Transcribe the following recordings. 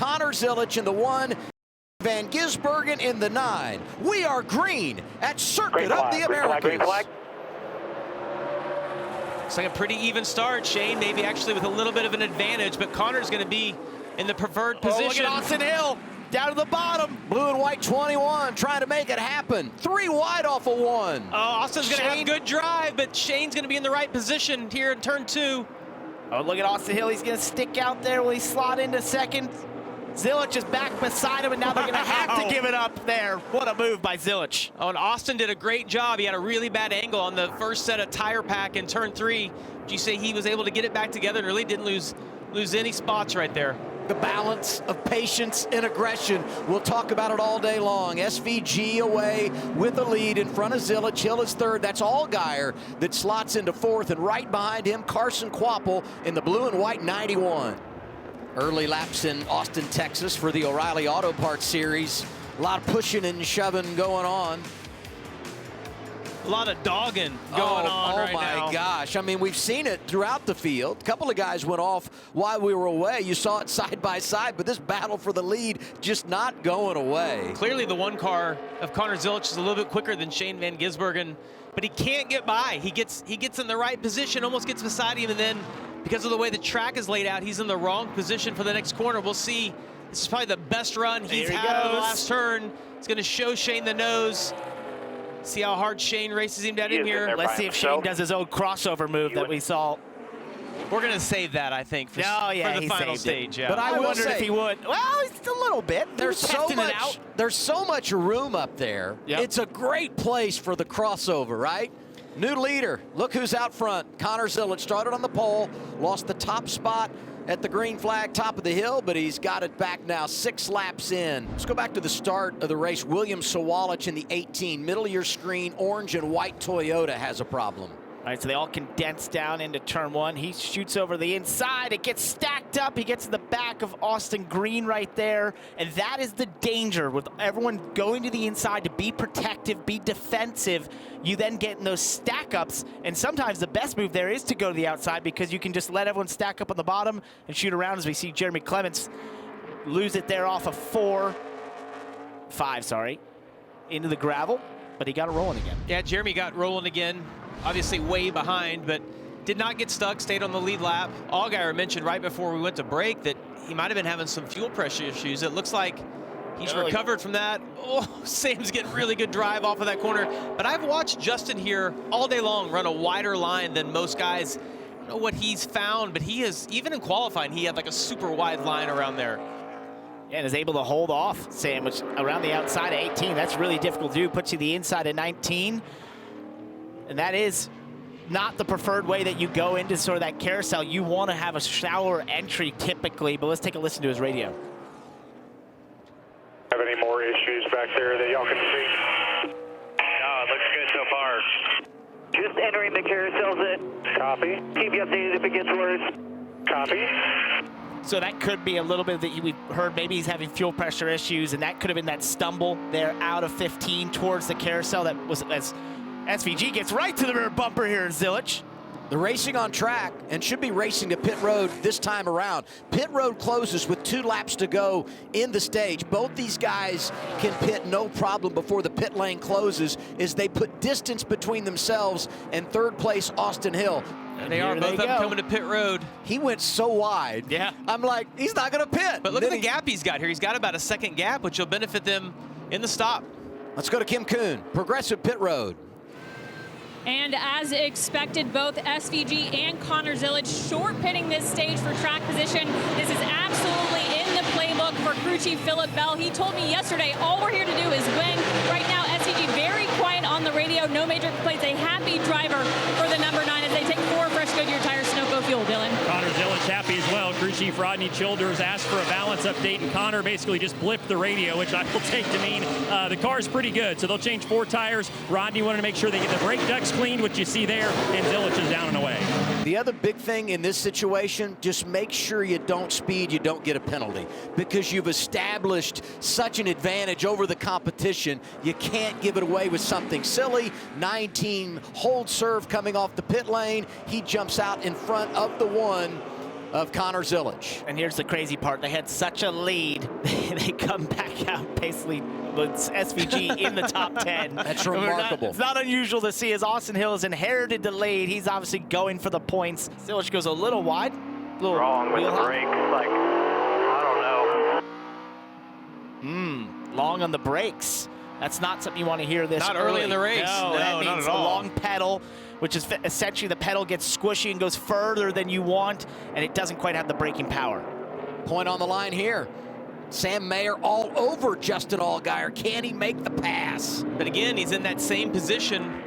Connor Zilisch in the 1, Van Gisbergen in the 9. We are green at Circuit of the Americas. Green flag. It's like a pretty even start, Shane, maybe actually with a little bit of an advantage, but Connor's going to be in the preferred position. Oh, look at Austin Hill down to the bottom. Blue and white 21 trying to make it happen. 3 wide off of 1. Oh, Austin's going to have good drive, but Shane's going to be in the right position here in turn 2. Oh, look at Austin Hill. He's going to stick out there. Will he slot into second? Zilisch is back beside him, and now they're going to have to give it up there. What a move by Zilisch. Oh, and Austin did a great job. He had a really bad angle on the first set of tire pack in turn 3. Did you say he was able to get it back together and really didn't lose any spots right there? The balance of patience and aggression. We'll talk about it all day long. SVG away with the lead in front of Zilisch. Hill is 3rd. That's Allgaier that slots into 4th. And right behind him, Carson Kvapil in the blue and white 91. Early laps in Austin, Texas for the O'Reilly Auto Parts Series. A lot of pushing and shoving going on. A lot of dogging going on right now. Oh my gosh. I mean, we've seen it throughout the field. A couple of guys went off while we were away. You saw it side by side, but this battle for the lead just not going away. Clearly the 1 car of Connor Zilisch is a little bit quicker than Shane van Gisbergen, but he can't get by. He gets in the right position, almost gets beside him, and then because of the way the track is laid out, he's in the wrong position for the next corner. We'll see. This is probably the best run he's had on the last turn. It's going to show Shane the nose. See how hard Shane races him down in here. Let's see if Shane does his old crossover move that we saw. We're going to save that, I think, for the final stage. Yeah. But I wondered if he would. Well, it's a little bit. There's so much room up there. Yep. It's a great place for the crossover, right? New leader. Look who's out front. Connor Zilisch started on the pole, lost the top spot at the green flag, top of the hill, but he's got it back now 6 laps in. Let's go back to the start of the race. William Sawalich in the 18. Middle of your screen, orange and white Toyota has a problem. All right, so they all condense down into turn 1. He shoots over the inside. It gets stacked up. He gets to the back of Austin Green right there. And that is the danger with everyone going to the inside to be protective, be defensive. You then get in those stack-ups. And sometimes the best move there is to go to the outside because you can just let everyone stack up on the bottom and shoot around, as we see Jeremy Clements lose it there off of 5, into the gravel. But he got it rolling again. Yeah, Jeremy got rolling again. Obviously way behind, but did not get stuck, stayed on the lead lap. Allgaier mentioned right before we went to break that he might have been having some fuel pressure issues. It looks like he's recovered from that. Oh, Sam's getting really good drive off of that corner. But I've watched Justin here all day long run a wider line than most guys. I don't know what he's found, but he is, even in qualifying, he had like a super wide line around there. And is able to hold off Sam, which around the outside of 18, that's really difficult to do. Puts you the inside of 19. And that is not the preferred way that you go into sort of that carousel. You want to have a shallower entry typically, but let's take a listen to his radio. Have any more issues back there that y'all can see? No, it looks good so far. Just entering the carousels in. Copy. Keep you updated if it gets worse. Copy. So that could be a little bit that we've heard maybe he's having fuel pressure issues, and that could have been that stumble there out of 15 towards the carousel that was as SVG gets right to the rear bumper here in Zilisch. The racing on track and should be racing to pit road this time around. Pit road closes with 2 laps to go in the stage. Both these guys can pit no problem before the pit lane closes as they put distance between themselves and 3rd place Austin Hill. And they are both of them coming to pit road. He went so wide. Yeah. I'm like, he's not going to pit. But look at the gap he's got here. He's got about a 2nd gap, which will benefit them in the stop. Let's go to Kim Kuhn, Progressive Pit Road. And as expected, both SVG and Connor Zilisch short pitting this stage for track position. This is absolutely in the playbook for crew chief Philip Bell. He told me yesterday, all we're here to do is win. Right now, SVG very quiet on the radio, no major complaints. A happy driver for the number 9 as they take 4 fresh Goodyear tires, Sunoco fuel. Dylan. Connor Zilisch happy as well. Crew chief Rodney Childers asked for a balance update, and Connor basically just blipped the radio, which I will take to mean the car's pretty good. So they'll change 4 tires. Rodney wanted to make sure they get the brake ducts cleaned, which you see there, and Zilisch is down and away. The other big thing in this situation, just make sure you don't speed, you don't get a penalty, because you've established such an advantage over the competition. You can't give it away with something silly. 19 hold serve coming off the pit lane. He jumps out in front of the 1. of Connor Zilisch. And here's the crazy part. They had such a lead, they come back out basically with SVG in the top 10. That's remarkable. It's not unusual to see as Austin Hill has inherited the lead. He's obviously going for the points. Zilisch goes a little wide. Wrong with the brakes. Like, I don't know. Long on the brakes. That's not something you want to hear this Not early in the race. No, No, that not means at a all. long pedal, which is essentially the pedal gets squishy and goes further than you want, and it doesn't quite have the braking power. Point on the line here. Sam Mayer all over Justin Allgaier. Can he make the pass? But again, he's in that same position.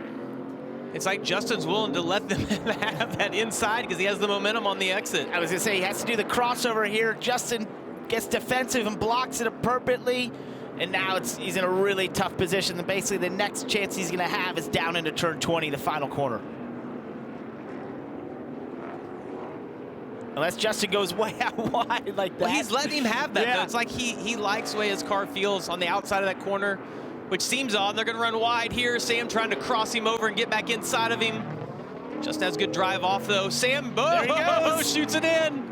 It's like Justin's willing to let them have that inside because he has the momentum on the exit. I was going to say, he has to do the crossover here. Justin gets defensive and blocks it appropriately. And now he's in a really tough position. And basically, the next chance he's going to have is down into turn 20, the final corner. Unless Justin goes way out wide like that. Well, he's letting him have that, Yeah. though. It's like he likes the way his car feels on the outside of that corner, which seems odd. They're going to run wide here. Sam trying to cross him over and get back inside of him. Just has good drive off, though. Sam There he goes. shoots it in.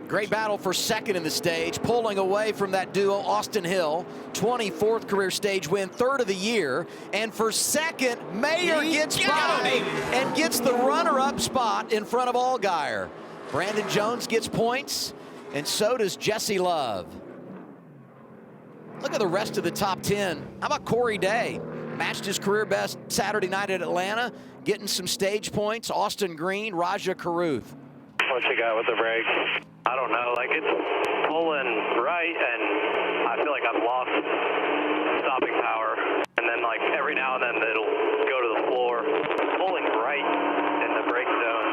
Great battle for second in the stage, pulling away from that duo, Austin Hill, 24th career stage win, third of the year. And for second, Mayer gets by and gets the runner-up spot in front of Allgaier. Brandon Jones gets points, and so does Jesse Love. Look at the rest of the top 10. How about Corey Day? Matched his career best Saturday night at Atlanta, getting some stage points. Austin Green, Raja Karuth. What you got with the brakes? I don't know. Like, it's pulling right, and I feel like I've lost stopping power. And then, like, every now and then it'll go to the floor. Pulling right in the brake zone.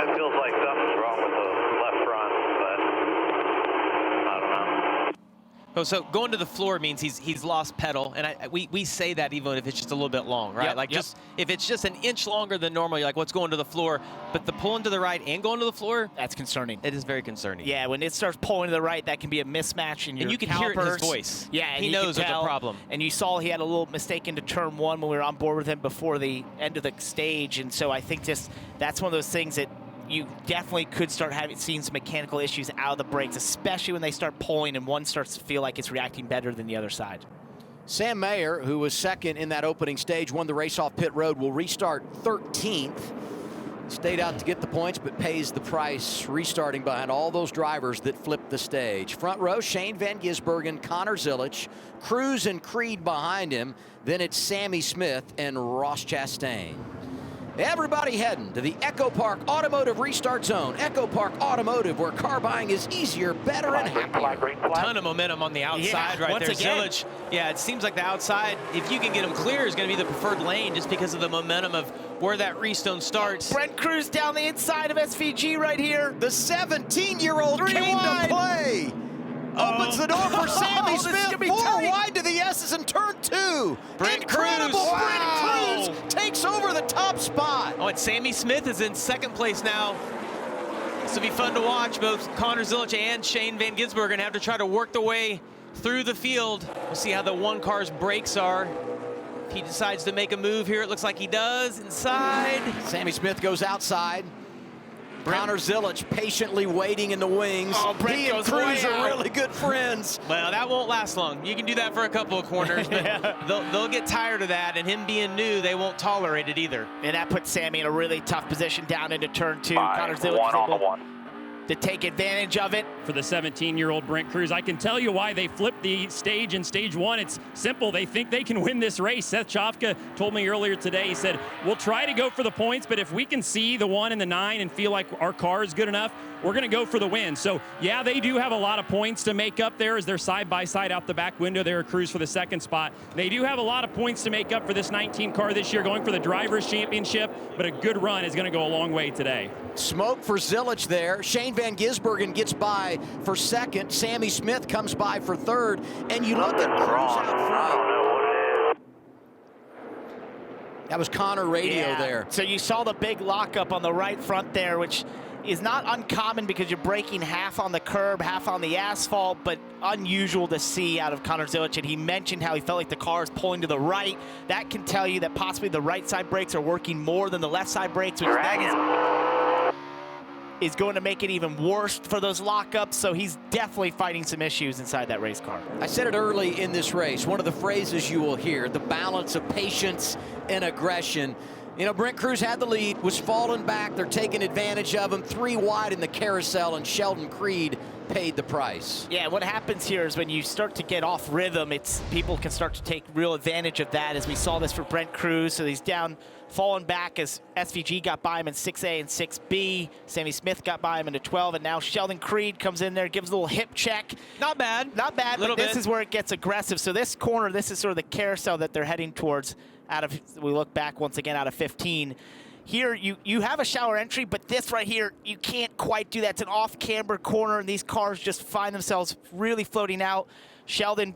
It feels like something's wrong with the left front, but I don't know. Oh, so going to the floor means he's lost pedal, and we say that even if it's just a little bit long, right? Yep, Just if it's just an inch longer than normal, you're like, what's going to the floor? But the pulling to the right and going to the floor, That's concerning. it is very concerning. Yeah, when it starts pulling to the right, that can be a mismatch in your And you can hear it in his calipers. voice. Yeah, and He you knows can there's a tell. problem. And you saw he had a little mistake into turn 1 when we were on board with him before the end of the stage. And so I think that's one of those things that you definitely could start seeing some mechanical issues out of the brakes, especially when they start pulling and one starts to feel like it's reacting better than the other side. Sam Mayer, who was second in that opening stage, won the race off pit road, will restart 13th. Stayed out to get the points, but pays the price restarting behind all those drivers that flipped the stage. Front row, Shane van Gisbergen, Connor Zilisch, Cruz and Creed behind him. Then it's Sammy Smith and Ross Chastain. Everybody heading to the Echo Park Automotive Restart Zone. Echo Park Automotive, where car buying is easier, better, and happier. Ton of momentum on the outside right once there. again. Zilisch, yeah, it seems like the outside, if you can get him clear, is going to be the preferred lane just because of the momentum of where that restone starts. Brent Cruz down the inside of SVG right here. The 17-year-old came wide. to play. Opens the door for Sammy This is Smith. gonna be 4 tight. wide to the S's in turn 2. Brent Incredible. Cruz. Brent Wow. Cruz takes over the top spot. Oh, and Sammy Smith is in second place now. This will be fun to watch. Both Connor Zilisch and Shane van Gisbergen have to try to work their way through the field. We'll see how the one car's brakes are. If he decides to make a move here, it looks like he does. Inside. Sammy Smith goes outside. Connor Zilisch patiently waiting in the wings. Oh, Brent he and goes way Cruz are out. really good friends. Well, that won't last long. You can do that for a couple of corners, but they'll get tired of that, and him being new, they won't tolerate it either. And that puts Sammy in a really tough position down into turn 2. Connor Five, Zilisch one is on the able one. to take advantage of it. For the 17-year-old Brent Cruz, I can tell you why they flipped the stage in stage 1. It's simple. They think they can win this race. Seth Chofka told me earlier today, he said, we'll try to go for the points, but if we can see the 1 and the 9 and feel like our car is good enough, we're going to go for the win. So, yeah, they do have a lot of points to make up there as they're side-by-side out the back window there at Cruz for the second spot. They do have a lot of points to make up for this 19 car this year, going for the Drivers' Championship, but a good run is going to go a long way today. Smoke for Zilisch there. Shane van Gisbergen gets by for second. Sammy Smith comes by for third. And you look at Cruz out front. That was Connor Radio there. So you saw the big lockup on the right front there, which is not uncommon because you're braking half on the curb, half on the asphalt, but unusual to see out of Connor Zilisch. And he mentioned how he felt like the car is pulling to the right. That can tell you that possibly the right side brakes are working more than the left side brakes, which then is is going to make it even worse for those lockups, so he's definitely fighting some issues inside that race car. I said it early in this race, one of the phrases you will hear, the balance of patience and aggression. You know, Brent Cruz had the lead, was falling back. They're taking advantage of him. 3 wide in the carousel, and Sheldon Creed paid the price. Yeah, what happens here is when you start to get off rhythm, people can start to take real advantage of that, as we saw this for Brent Cruz. So he's down, falling back as SVG got by him in 6A and 6B. Sammy Smith got by him into 12, and now Sheldon Creed comes in there, gives a little hip check. Not bad. Not bad, but this is where it gets aggressive. So this corner, this is sort of the carousel that they're heading towards. We look back once again out of 15. Here, you have a shallower entry, but this right here, you can't quite do that. It's an off-camber corner, and these cars just find themselves really floating out. Sheldon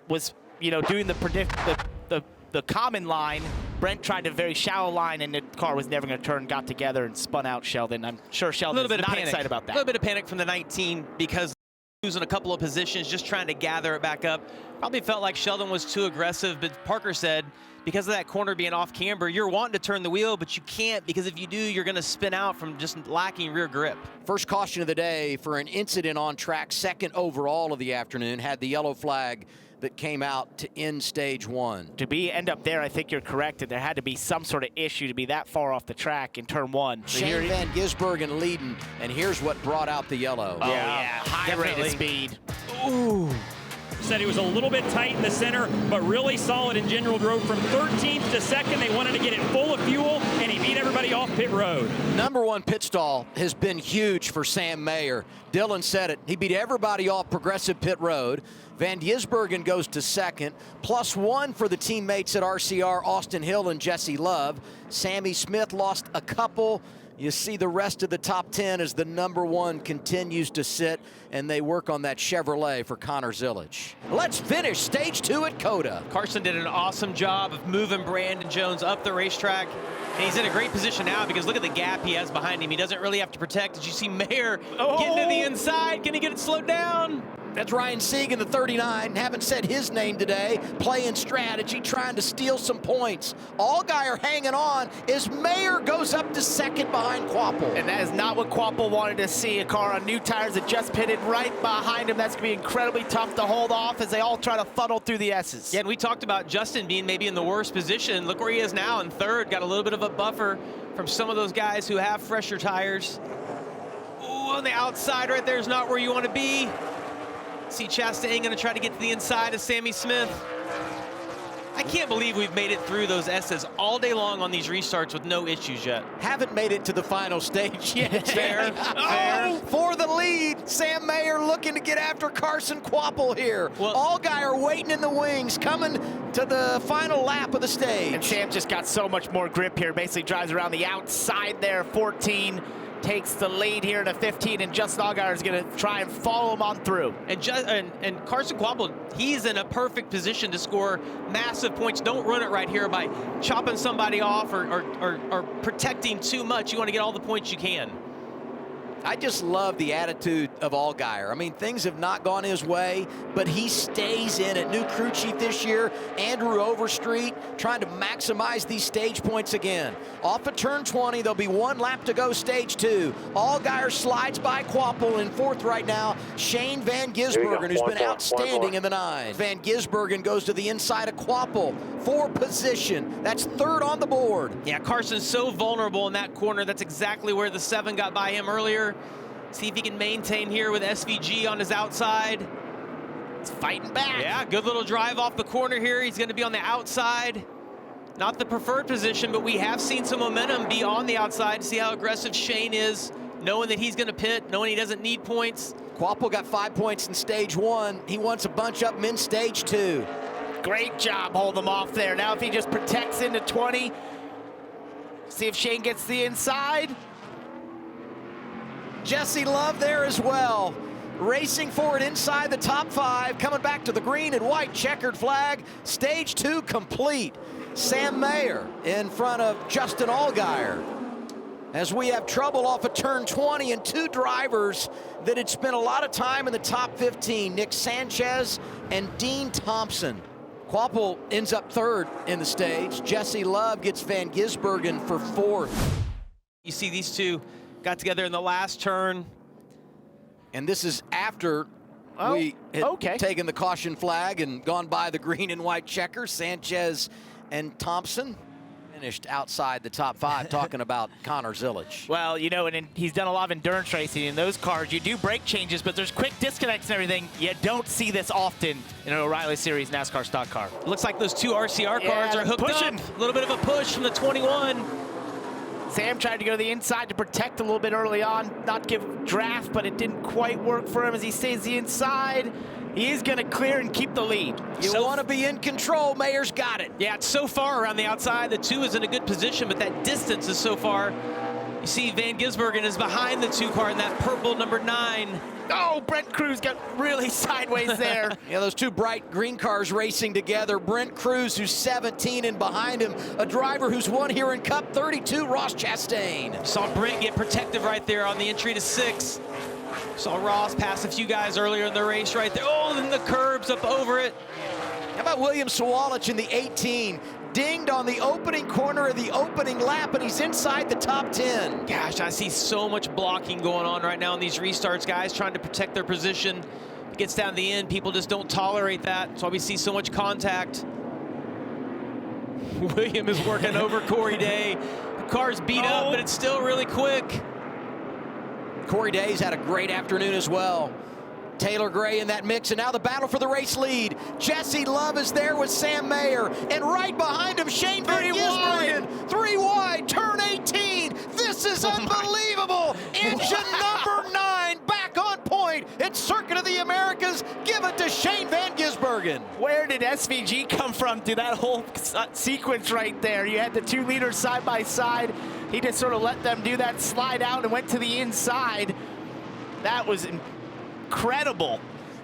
was, doing the common line. Brent tried a very shallow line, and the car was never going to turn, got together, and spun out Sheldon. I'm sure Sheldon's not excited about that. A little bit of panic from the 19 because losing a couple of positions, just trying to gather it back up. Probably felt like Sheldon was too aggressive, but Parker said, because of that corner being off camber, you're wanting to turn the wheel, but you can't, because if you do, you're going to spin out from just lacking rear grip. First caution of the day for an incident on track, second overall of the afternoon, had the yellow flag that came out to end stage 1. To end up there, I think you're correct, that there had to be some sort of issue to be that far off the track in turn 1. So Shane van Gisbergen leading, and here's what brought out the yellow. Oh, yeah, high rate of speed. Ooh. Said he was a little bit tight in the center, but really solid in general. Drove from 13th to 2nd. They wanted to get it full of fuel, and he beat everybody off pit road. Number 1 pit stall has been huge for Sam Mayer. Dylan said it. He beat everybody off progressive pit road. Van Gisbergen goes to 2nd, +1 for the teammates at RCR, Austin Hill and Jesse Love. Sammy Smith lost a couple. You see the rest of the top 10 as the number 1 continues to sit, and they work on that Chevrolet for Connor Zilisch. Let's finish stage 2 at COTA. Carson did an awesome job of moving Brandon Jones up the racetrack. And he's in a great position now because look at the gap he has behind him. He doesn't really have to protect. Did you see Mayer getting to the inside? Can he get it slowed down? That's Ryan Sieg in the 39. Haven't said his name today. Playing strategy, trying to steal some points. Allgaier hanging on as Mayer goes up to 2nd behind Quapple. And that is not what Quapple wanted to see. A car on new tires that just pitted right behind him. That's going to be incredibly tough to hold off as they all try to funnel through the S's. Yeah, and we talked about Justin being maybe in the worst position. Look where he is now in 3rd. Got a little bit of a buffer from some of those guys who have fresher tires. Ooh, on the outside right there is not where you want to be. See Chastain going to try to get to the inside of Sammy Smith. I can't believe we've made it through those S's all day long on these restarts with no issues yet. Haven't made it to the final stage yet. Fair. Fair. For the lead, Sam Mayer looking to get after Carson Quapple here. Well, Allgaier waiting in the wings, coming to the final lap of the stage. And Sam just got so much more grip here. Basically drives around the outside there, 14. Takes the lead here to 15, and Justin Allgaier is going to try and follow him on through. And Carson Quapple, he's in a perfect position to score massive points. Don't run it right here by chopping somebody off or protecting too much. You want to get all the points you can. I just love the attitude of Allgaier. I mean, things have not gone his way, but he stays in it. New crew chief this year, Andrew Overstreet, trying to maximize these stage points again. Off of turn 20, there'll be 1 lap to go, stage 2. Allgaier slides by Quapple in 4th right now. Shane van Gisbergen, who's been outstanding in the 9. Van Gisbergen goes to the inside of Quapple for position. That's 3rd on the board. Yeah, Carson's so vulnerable in that corner. That's exactly where the 7 got by him earlier. See if he can maintain here with SVG on his outside. He's fighting back. Yeah, good little drive off the corner here. He's going to be on the outside. Not the preferred position, but we have seen some momentum be on the outside to see how aggressive Shane is, knowing that he's going to pit, knowing he doesn't need points. Quapple got 5 points in stage 1. He wants a bunch up in stage 2. Great job holding him off there. Now if he just protects into 20, see if Shane gets the inside. Jesse Love there as well. Racing forward inside the top 5, coming back to the green and white checkered flag. Stage 2 complete. Sam Mayer in front of Justin Allgaier. As we have trouble off of turn 20 and 2 drivers that had spent a lot of time in the top 15, Nick Sanchez and Dean Thompson. Quapple ends up 3rd in the stage. Jesse Love gets Van Gisbergen for 4th. You see these two got together in the last turn. And this is after we had taken the caution flag and gone by the green and white checker. Sanchez and Thompson finished outside the top 5, talking about Connor Zilisch. Well, you know, and he's done a lot of endurance racing. In those cars, you do brake changes, but there's quick disconnects and everything. You don't see this often in an O'Reilly Series NASCAR stock car. Looks like those 2 RCR cars are hooked up. A little bit of a push from the 21. Sam tried to go to the inside to protect a little bit early on, not give draft, but it didn't quite work for him as he stays the inside. He is going to clear and keep the lead. You want to be in control. Mayer's got it. Yeah, it's so far around the outside. The 2 is in a good position, but that distance is so far. You see Van Gisbergen is behind the 2 car in that purple number 9. Oh, Brent Cruz got really sideways there. Yeah, those 2 bright green cars racing together. Brent Cruz, who's 17, and behind him, a driver who's won here in Cup 32, Ross Chastain. Saw Brent get protective right there on the entry to 6. Saw Ross pass a few guys earlier in the race right there. Oh, and the curbs up over it. How about William Swalich in the 18? Dinged on the opening corner of the opening lap, and he's inside the top 10. Gosh, I see so much blocking going on right now in these restarts. Guys trying to protect their position. It gets down to the end. People just don't tolerate that. That's why we see so much contact. William is working over Corey Day. The car's beat up, but it's still really quick. Corey Day's had a great afternoon as well. Taylor Gray in that mix, and now the battle for the race lead. Jesse Love is there with Sam Mayer, and right behind him, Shane van Gisbergen. 3 wide, turn 18. This is unbelievable. Engine number 9 back on point. It's Circuit of the Americas. Give it to Shane van Gisbergen. Where did SVG come from through that whole sequence right there? You had the 2 leaders side by side. He just sort of let them do that slide out and went to the inside. That was incredible.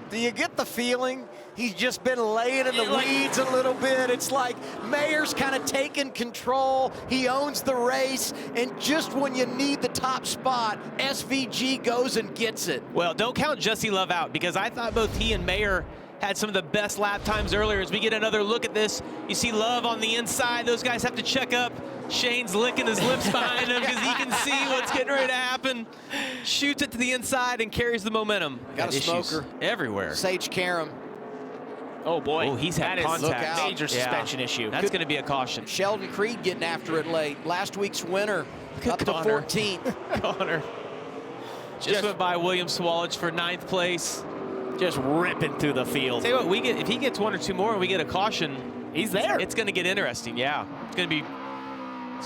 Do you get the feeling he's just been laying in the weeds a little bit? It's like Mayer's kind of taking control. He owns the race, and just when you need the top spot, SVG goes and gets it. Well, don't count Jesse Love out, because I thought both he and Mayer had some of the best lap times earlier. As we get another look at this, you see Love on the inside. Those guys have to check up. Shane's licking his lips behind him because he can see what's getting ready to happen. Shoots it to the inside and carries the momentum. Got a smoker everywhere. Sage Karam. Oh boy. Oh, he's had contact. Major suspension issue. That's going to be a caution. Sheldon Creed getting after it late. Last week's winner up to 14th. Connor just went by William Swalich for 9th place. Just ripping through the field. Tell you what, if he gets 1 or 2 more and we get a caution, he's there. It's going to get interesting. Yeah, it's going to be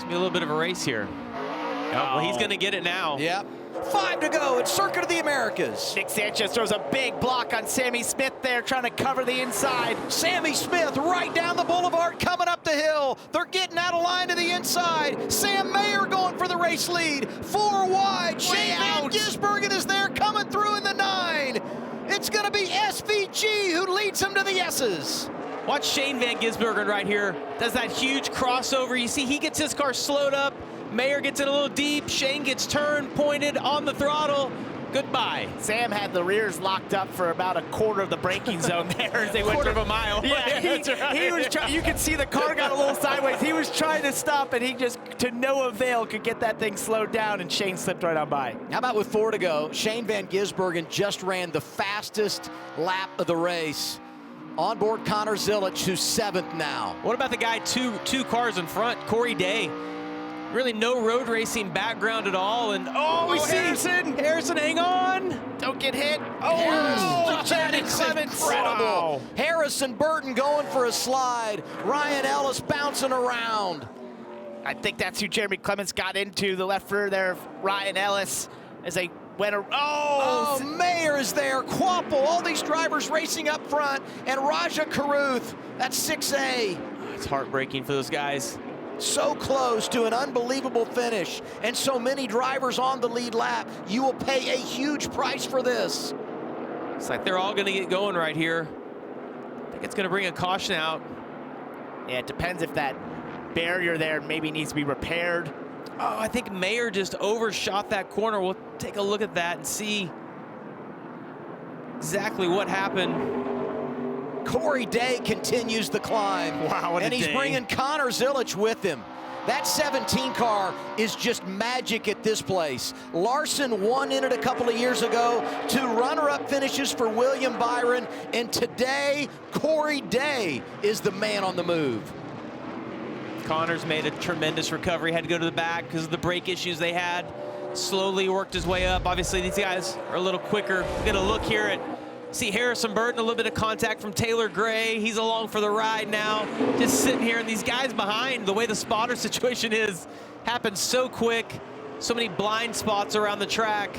a little bit of a race here. Oh, well, he's going to get it now. Yep. 5 to go. It's Circuit of the Americas. Nick Sanchez throws a big block on Sammy Smith there, trying to cover the inside. Sammy Smith right down the boulevard, coming up the hill. They're getting out of line to the inside. Sam Mayer going for the race lead. 4 wide. Shane van Gisbergen is there, coming through in the 9. It's going to be SVG who leads him to the S's. Watch Shane van Gisbergen right here. Does that huge crossover. You see he gets his car slowed up. Mayer gets it a little deep. Shane gets turned, pointed on the throttle. Goodbye. Sam had the rears locked up for about a quarter of the braking zone there as they went of a mile. Yeah, he was trying. You could see the car got a little sideways. He was trying to stop, and he just, to no avail, could get that thing slowed down, and Shane slipped right on by. How about with 4 to go? Shane van Gisbergen just ran the fastest lap of the race. On board Connor Zilisch, who's 7th now. What about the guy two cars in front, Corey Day? Really no road racing background at all. And we see Harrison, hang on. Don't get hit. Jeremy Clements. Incredible. Wow. Harrison Burton going for a slide. Ryan Ellis bouncing around. I think that's who Jeremy Clements got into, the left rear there of Ryan Ellis as they went. Mayer is there. Quapple, all these drivers racing up front. And Raja Karuth, that's 6A. It's heartbreaking for those guys. So close to an unbelievable finish, and so many drivers on the lead lap. You will pay a huge price for this. It's like they're all going to get going right here. I think it's going to bring a caution out. Yeah, it depends if that barrier there maybe needs to be repaired. Oh, I think Mayer just overshot that corner. We'll take a look at that and see exactly what happened. Corey Day continues the climb. Wow, what and a he's day. bringing Connor Zilisch with him. That 17 car is just magic at this place. Larson won in it a couple of years ago. 2 runner-up finishes for William Byron. And today, Corey Day is the man on the move. Connor's made a tremendous recovery. Had to go to the back because of the brake issues they had. Slowly worked his way up. Obviously, these guys are a little quicker. Get a look here at see Harrison Burton, a little bit of contact from Taylor Gray. He's along for the ride now, just sitting here. And these guys behind, the way the spotter situation is, happens so quick. So many blind spots around the track.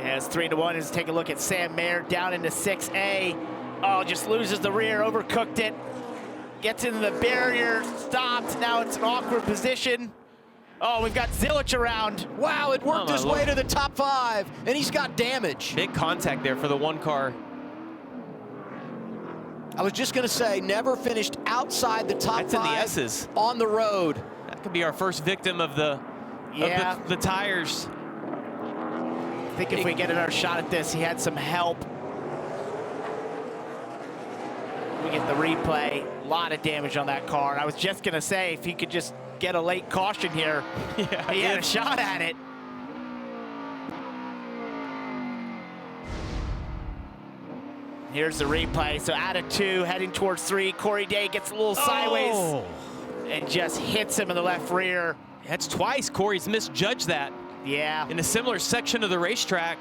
Yeah, it's 3-1. Let's take a look at Sam Mayer down into 6A. Oh, just loses the rear, overcooked it. Gets into the barrier, stopped. Now it's an awkward position. Oh, we've got Zilisch around. Wow, it worked his way to the top 5, and he's got damage. Big contact there for the 1 car. I was just gonna say, never finished outside the top 5 in the S's. On the road. That could be our first victim of the tires. I think if we get another shot at this, he had some help. We get the replay. A lot of damage on that car. And I was just gonna say, if he could just get a late caution here, yeah, he had a shot at it. Here's the replay. So out of 2, heading towards 3. Corey Day gets a little sideways and just hits him in the left rear. That's twice Corey's misjudged that. Yeah. In a similar section of the racetrack.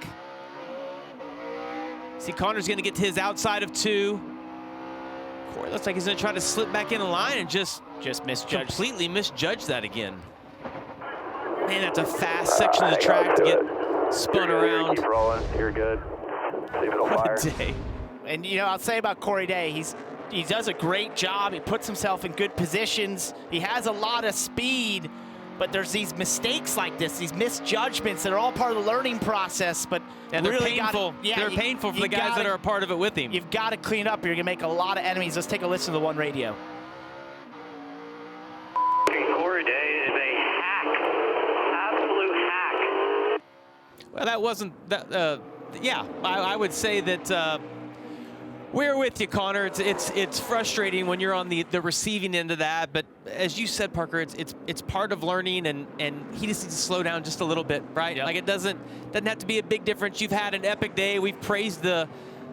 See, Connor's gonna get to his outside of 2. Corey looks like he's gonna try to slip back in the line and just misjudge. Completely misjudge that again. Man, that's a fast section of the track to get spun around. Keep rolling. You're good. Leave it on fire. Day. And you know, I'll say about Corey Day, he does a great job. He puts himself in good positions. He has a lot of speed, but there's these mistakes like this, these misjudgments that are all part of the learning process. But and they're really painful. They're painful for the guys that are a part of it with him. You've got to clean up. You're gonna make a lot of enemies. Let's take a listen to the 1 radio. Corey Day is a hack, absolute hack. Well, that wasn't that. Yeah, I would say that. We're with you, Connor. It's frustrating when you're on the receiving end of that, but as you said, Parker, it's part of learning, and he just needs to slow down just a little bit, right? Yep. Like it doesn't have to be a big difference. You've had an epic day. We've praised the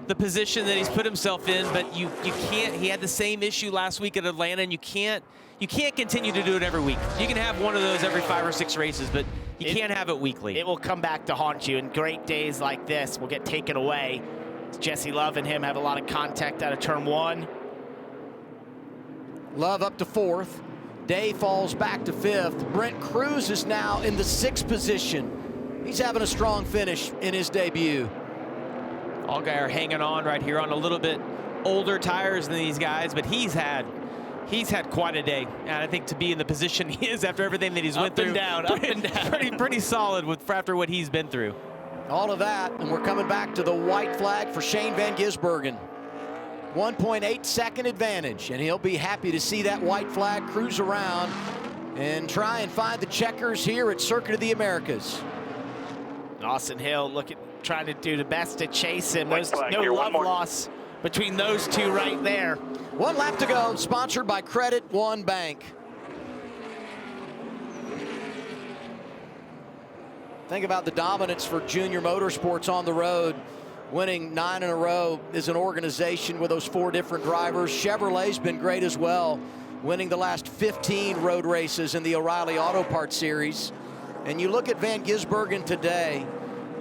position that he's put himself in, but you can't. He had the same issue last week at Atlanta, and you can't continue to do it every week. You can have one of those every 5 or 6 races, but you can't have it weekly. It will come back to haunt you, and great days like this will get taken away. Jesse Love and him have a lot of contact out of turn 1. Love up to 4th. Day falls back to 5th. Brent Cruz is now in the 6th position. He's having a strong finish in his debut. Allgaier hanging on right here on a little bit older tires than these guys, but he's had quite a day. And I think to be in the position he is after everything that he's went through. Up and down. Pretty solid after what he's been through. All of that, and we're coming back to the white flag for Shane van Gisbergen. 1.8 second advantage, and he'll be happy to see that white flag cruise around and try and find the checkers here at Circuit of the Americas. Austin Hill trying to do the best to chase him. There's no here, love loss between those 2 right there. 1 lap to go, sponsored by Credit One Bank. Think about the dominance for Junior Motorsports on the road. Winning 9 in a row as an organization with those 4 different drivers. Chevrolet's been great as well, winning the last 15 road races in the O'Reilly Auto Parts Series. And you look at Van Gisbergen today,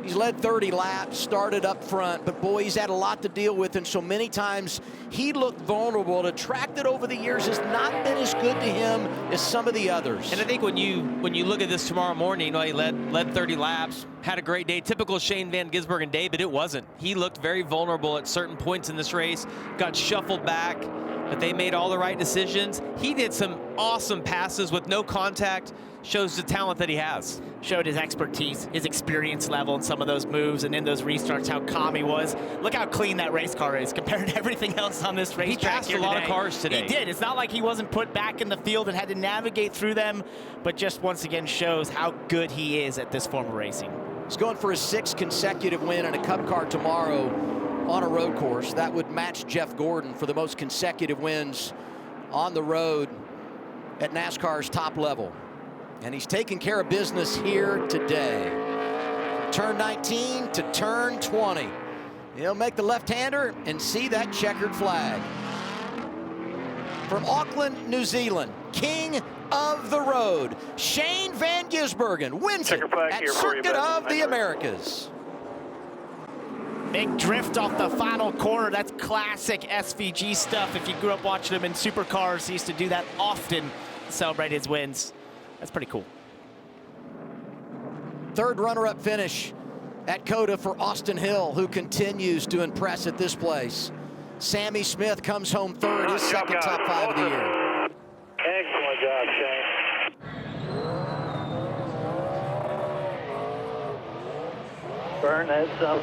he's led 30 laps, started up front, but boy, he's had a lot to deal with, and so many times he looked vulnerable. The track that over the years has not been as good to him as some of the others. And I think when you look at this tomorrow morning, he led 30 laps, had a great day, typical Shane van Gisbergen day, but it wasn't. He looked very vulnerable at certain points in this race, got shuffled back, but they made all the right decisions. He did some awesome passes with no contact, shows the talent that he has. Showed his expertise, his experience level in some of those moves, and in those restarts, how calm he was. Look how clean that race car is compared to everything else on this racetrack. He passed a lot of cars today. He did. It's not like he wasn't put back in the field and had to navigate through them, but just once again shows how good he is at this form of racing. He's going for his 6th consecutive win in a Cup car tomorrow on a road course. That would match Jeff Gordon for the most consecutive wins on the road at NASCAR's top level. And he's taking care of business here today. From turn 19 to turn 20. He'll make the left-hander and see that checkered flag. From Auckland, New Zealand, king of the road, Shane van Gisbergen wins it at Circuit of the Americas. Big drift off the final corner. That's classic SVG stuff. If you grew up watching him in supercars, he used to do that often to celebrate his wins. That's pretty cool. Third runner-up finish at COTA for Austin Hill, who continues to impress at this place. Sammy Smith comes home third, his second top 5 of the year. Excellent job, Shane. Burn that some.